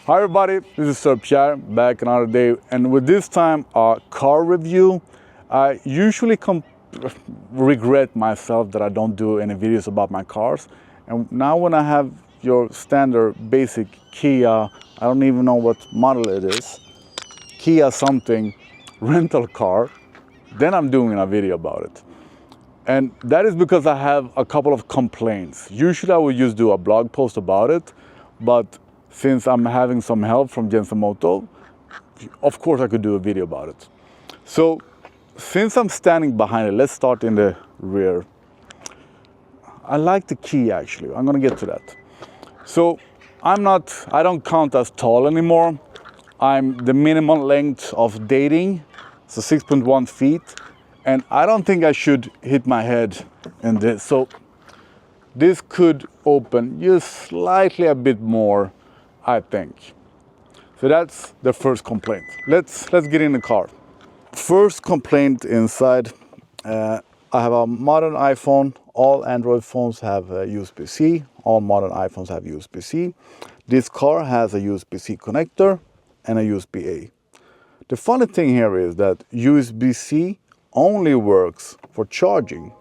Hi everybody, this is Sportage, back another day, and with this time a car review. I usually regret myself that I don't do any videos about my cars, and now when I have your standard basic Kia, I don't even know what model it is, Kia something rental car, then I'm doing a video about it. And that is because I have a couple of complaints. Usually I would just do a blog post about it, but since I'm having some help from Moto, of course I could do a video about it. So since I'm standing behind it, let's start in the rear. I like the key actually, I'm gonna get to that. So I don't count as tall anymore. I'm the minimum length of dating, so 6.1 feet. And I don't think I should hit my head in this. So this could open just slightly a bit more, I think. So that's the first complaint. Let's get in the car. First complaint inside. I have a modern iPhone. All Android phones have USB-C. All modern iPhones have USB-C. This car has a USB-C connector and a USB-A. The funny thing here is that USB-C only works for charging.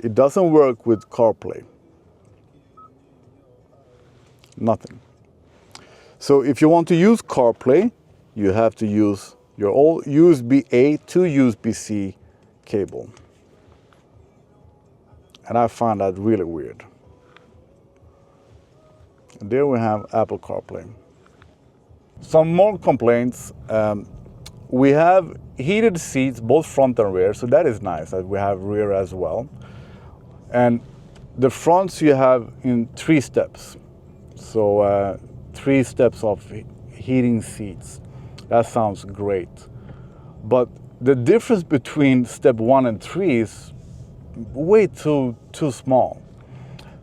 It doesn't work with CarPlay. Nothing. So if you want to use CarPlay, you have to use your old USB-A to USB-C cable. And I find that really weird. And there we have Apple CarPlay. Some more complaints. We have heated seats, both front and rear, so that is nice that we have rear as well. And the fronts you have in 3 steps. So 3 steps of heating seats. That sounds great. But the difference between step 1 and 3 is way too small.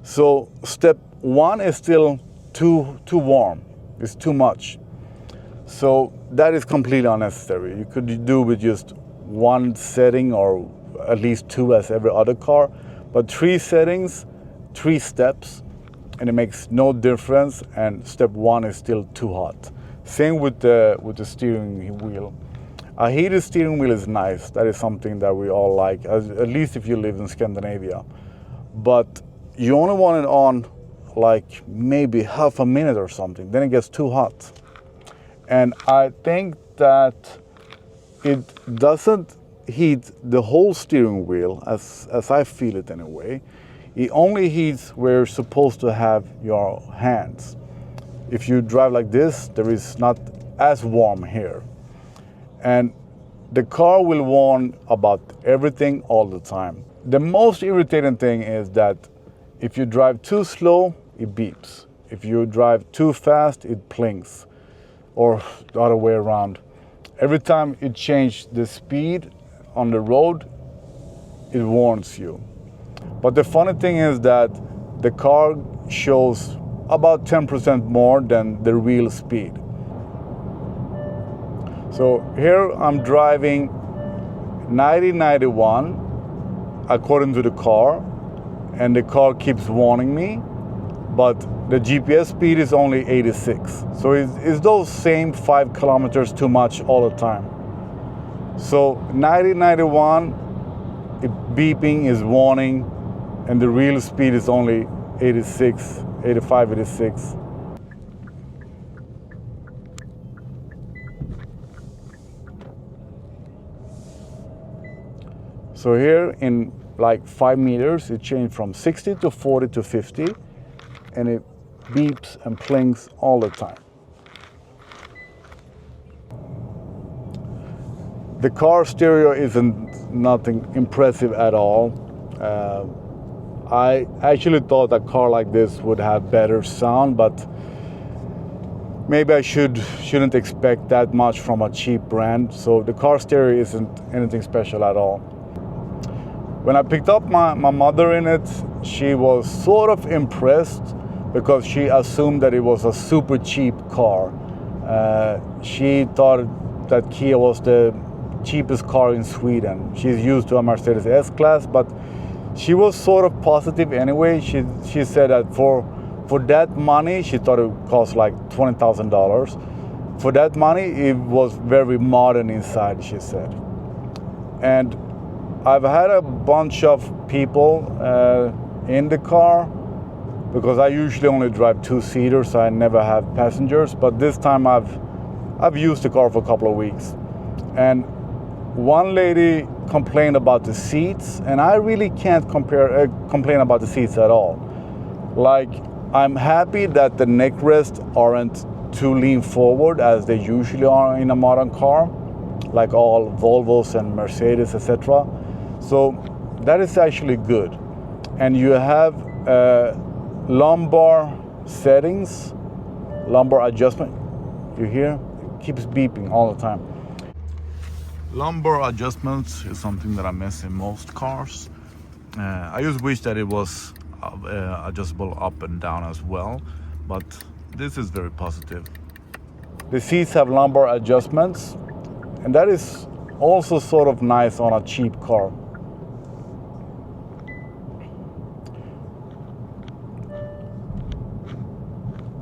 So step 1 is still too warm. It's too much. So that is completely unnecessary. You could do with just 1 setting or at least 2 as every other car. But 3 settings, 3 steps, and it makes no difference, and step 1 is still too hot. Same with the steering wheel. A heated steering wheel is nice. That is something that we all like, at least if you live in Scandinavia. But you only want it on like maybe half a minute or something, then it gets too hot. And I think that it doesn't heat the whole steering wheel, as I feel it anyway. It only heats where you're supposed to have your hands. If you drive like this, there is not as warm here. And the car will warn about everything all the time. The most irritating thing is that if you drive too slow, it beeps. If you drive too fast, it plinks. Or the other way around. Every time you change the speed on the road, it warns you. But the funny thing is that the car shows about 10% more than the real speed. So here I'm driving 90-91 according to the car, and the car keeps warning me, but the GPS speed is only 86. So it's those same 5 kilometers too much all the time. So 90-91, beeping is warning, and the real speed is only 86, 85, 86. So here in like 5 meters, it changed from 60 to 40 to 50, and it beeps and plinks all the time. The car stereo isn't nothing impressive at all. I actually thought a car like this would have better sound, but maybe I shouldn't expect that much from a cheap brand. So the car stereo isn't anything special at all. When I picked up my mother in it, she was sort of impressed because she assumed that it was a super cheap car. She thought that Kia was the cheapest car in Sweden. She's used to a Mercedes S-Class, but She was sort of positive anyway. She said that for that money, she thought it would cost like $20,000. For that money, it was very modern inside, she said. And I've had a bunch of people in the car, because I usually only drive two-seaters, so I never have passengers. But this time I've used the car for a couple of weeks. And one lady complained about the seats, and I really can't complain about the seats at all. Like, I'm happy that the neck rests aren't too lean forward as they usually are in a modern car, like all Volvos and Mercedes, etc. So that is actually good. And you have lumbar settings, lumbar adjustment. You hear? It keeps beeping all the time. Lumbar adjustments is something that I miss in most cars. I just wish that it was adjustable up and down as well, but this is very positive. The seats have lumbar adjustments, and that is also sort of nice on a cheap car.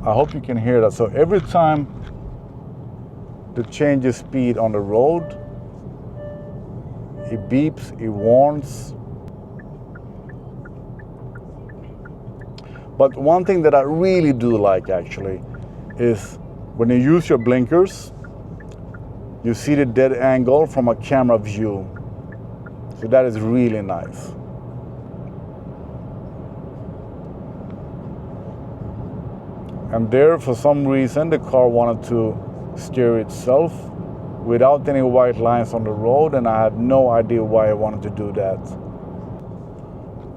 I hope you can hear that. So every time the change of speed on the road, it beeps, it warns. But one thing that I really do like actually is when you use your blinkers, you see the dead angle from a camera view. So that is really nice. And there, for some reason, the car wanted to steer itself without any white lines on the road, and I have no idea why I wanted to do that.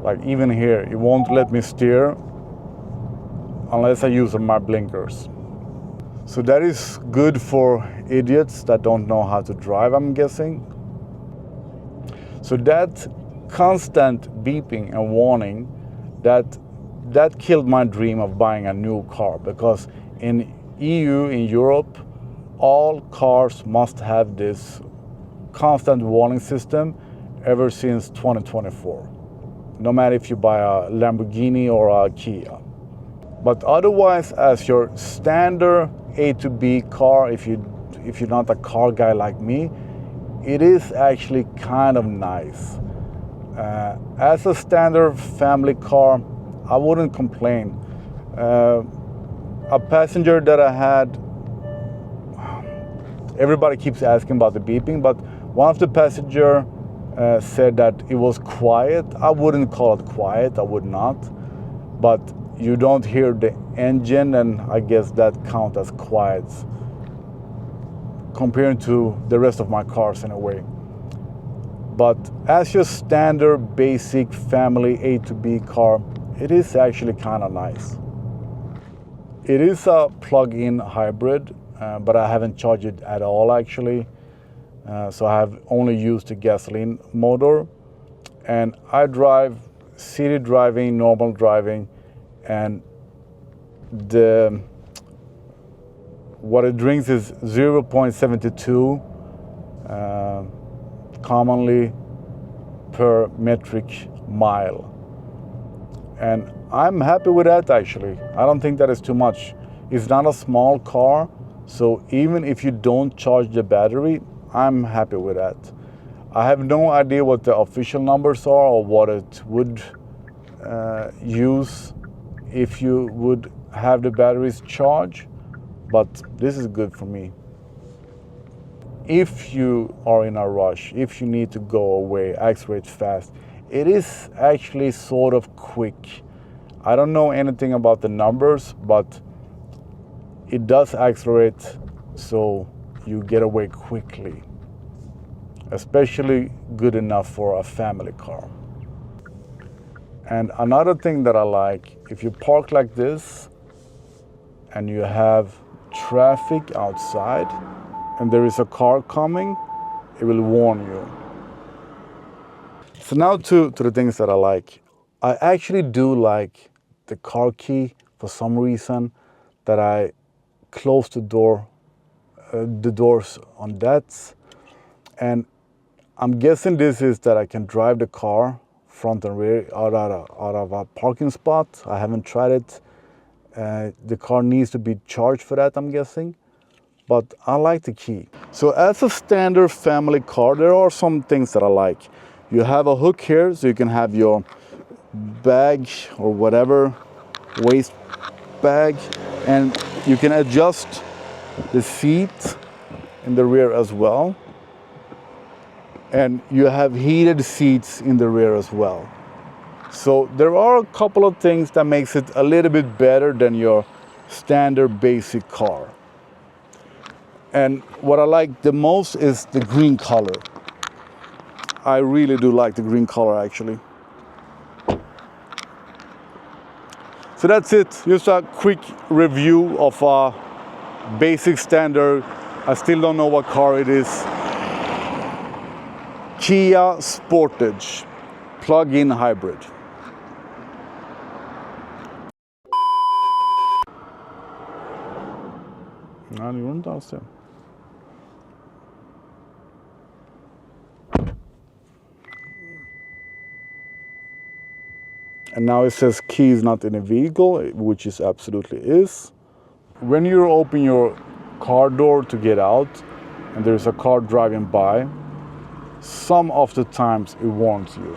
Like even here, it won't let me steer unless I use my blinkers. So that is good for idiots that don't know how to drive, I'm guessing. So that constant beeping and warning, that killed my dream of buying a new car, because in EU, in Europe, all cars must have this constant warning system ever since 2024. No matter if you buy a Lamborghini or a Kia. But otherwise, as your standard A to B car, if you're not a car guy like me, it is actually kind of nice. As a standard family car, I wouldn't complain. A passenger that I had, everybody keeps asking about the beeping, but one of the passengers said that it was quiet. I wouldn't call it quiet, I would not. But you don't hear the engine, and I guess that counts as quiet compared to the rest of my cars in a way. But as your standard basic family A to B car, it is actually kind of nice. It is a plug-in hybrid, but I haven't charged it at all actually. So I have only used the gasoline motor, and I drive city driving, normal driving, and what it drinks is 0.72 commonly per metric mile. And I'm happy with that actually. I don't think that is too much. It's not a small car, so even if you don't charge the battery, I'm happy with that. I have no idea what the official numbers are or what it would use if you would have the batteries charged, but this is good for me. If you are in a rush, if you need to go away, accelerate fast, it is actually sort of quick. I don't know anything about the numbers, but it does accelerate so you get away quickly. Especially good enough for a family car. And another thing that I like, if you park like this and you have traffic outside and there is a car coming, it will warn you. So now to the things that I like. I actually do like the car key for some reason, that I close the doors on that. And I'm guessing this is that I can drive the car front and rear out of a parking spot. I haven't tried it. The car needs to be charged for that, I'm guessing. But I like the key. So as a standard family car, there are some things that I like. You have a hook here, so you can have your bag or whatever, waist bag, and you can adjust the seat in the rear as well. And you have heated seats in the rear as well. So there are a couple of things that makes it a little bit better than your standard basic car. And what I like the most is the green color. I really do like the green color actually. So that's it, just a quick review of a basic standard. I still don't know what car it is. Kia Sportage, plug-in hybrid. Ja, det gjorde inte alls det. And now it says key is not in a vehicle, which it absolutely is. When you open your car door to get out and there's a car driving by, some of the times it warns you.